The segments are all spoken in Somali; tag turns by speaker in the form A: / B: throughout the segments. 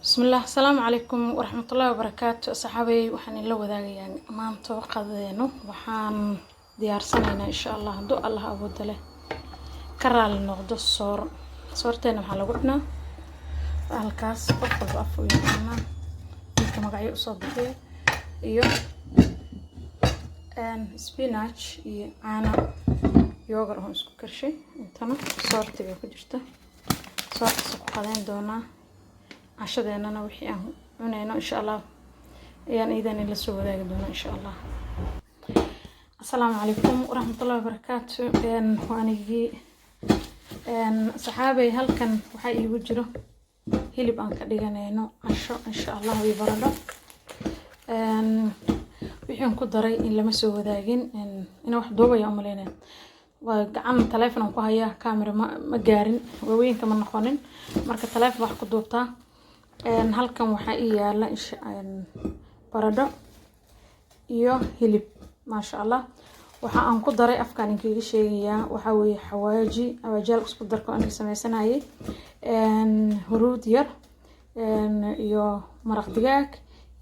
A: بسم الله السلام عليكم ورحمة الله وبركاته صحابي وحن الله وذاقيا ما انتو قضينو وحان ديار سنينا إن شاء الله دو الله أبو دله كرال النقدو صورتين وحان لقبنا الكاس قفل بأفو يقنا يمكن مقعي أصاب بيه إيو سبيناتش إيو عانا يوغر هون اسكو كرشي انتنا صورتي بيكو جرتا صورتي سكو قضين دونا عشادنا وحي cunayno insha Allah ayaan iidan la soo wadaagi doona insha Allah. Assalaamu calaykum waraxmatullaahi wabarakaatuh. Waanigi saxaabay halkan waxa iigu jiro hilib aan ka dhiganayno casho insha Allah way baradho. Wixii ku daray in lama soo wadaagin in wax duubaya u maleynaa. Waa gacan telefoon ku haya camera ma gaarin waaweyn kama noqonin marka telefoon wax ku duubtaa halkan waxa ii yaala baradho iyo hilib ma sha Allah waxa aan ku daray afkaan inkiga sheegaya waxa weeye xawaaji awaajal isku darko aan sameysanaayay huruud yar iyo maraq digaag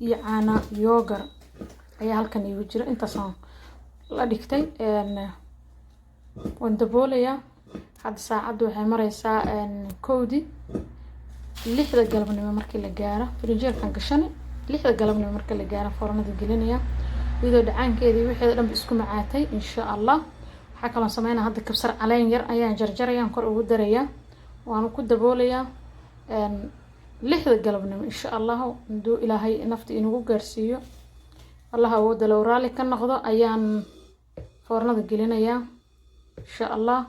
A: iyo caano yogurt ayaa halkan iigu jira intaas la dhigtay waan daboolaya hadda saacadu waxay maraysaa koodi lixda galabnimo markii la gaaro firijeerkan gashan lixda galabnimo markii la gaaro foornada gelinaya iyadoo dhacaankeedii wixii dhan isku macaatay insha Allah waxa kale oo sameeyna hadda kabsar caleen yar ayaan jarjarayaan kor ugu daraya waan ku daboolaya lixda galabnimo insha Allah indoo Ilaahay nafti inuu gaarsiiyo Allah oo dalawraali ka noqdo ayaan foornada gelinaya insha Allah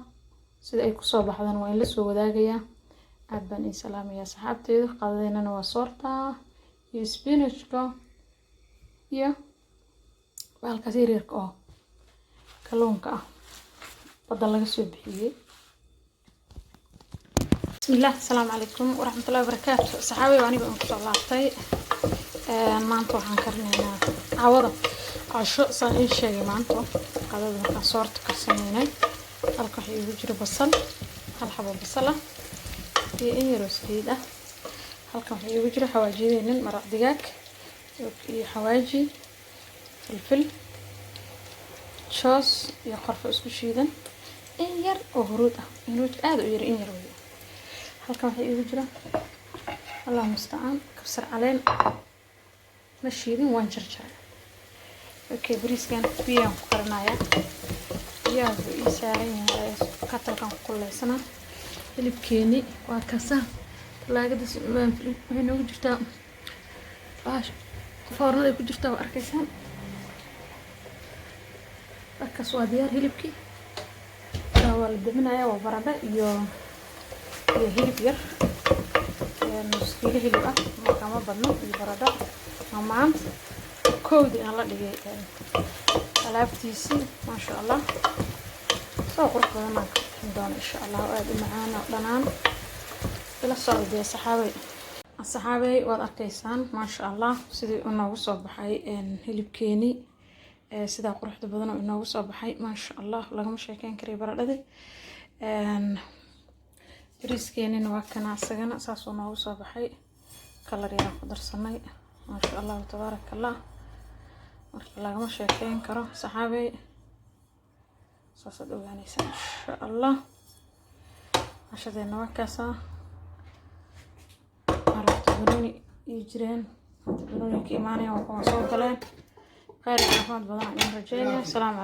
A: sida ay ku soo baxdaan waa in la soo wadaagaya أبان إسلام يا صحابتي قضينا نواصورتا يسبينشكا يا والكثير يركو كلونكا بدل لك سبحيه بسم الله السلام عليكم ورحمة الله وبركاته صحابي واني بقى مكتوباتي ما انتو حنكرنينا عوضا عشو صحيح شيء ما انتو قضينا صورت كرسنيني الكحي يجري بصل هالحبة بصلة in yar oo saliid ah halkan waxa iigu jira xawaajiyeena maraq digaag iyo xawaaji filfil choos iyo qorfo isku shiidan in yar oo huruud ah huruud aad u yar in yar weey halkan waxa iigu jira Allah musta'an kabsar caleen ma shiidin waan jarjaray okay bariiskan biyaan ku karanayaa biyaha ii saaran yahay katalkan ku kuleysana hilibkeeni waa kasa laagada waxay noogu jirtaa baash foornada ku jirtaa waa arkaysaan markaas waa diyaar hilibkii waa la bixinayaa waa baradho iyo hilib yar nus kiilo hilib ah kama badno iyo baradho mamaan koodi aan la dhigay alaabtiisii ma sha Allah soo qurux badan doon insha Allah aad u macaan dhanaan ila socday saxaabay waad arkaysaan ma sha Allah sidii uu noogu soo baxay hilibkeeni sida quruxda badan oo noogu soo baxay ma sha Allah lagama sheekeyn karay baradhada bariiskeeni waa kana asagana saas oo noogu soo baxay kalar yar ku darsanay ma sha Allah tabarakallah marka lagama sheekeyn karo saxaabay صاصة دوغانيسا إن شاء الله عشان وكاسة على تبروني يجرين تبروني كيماني وقوم صوت لين خير عفوا بضاعة من رجالي السلام عليكم.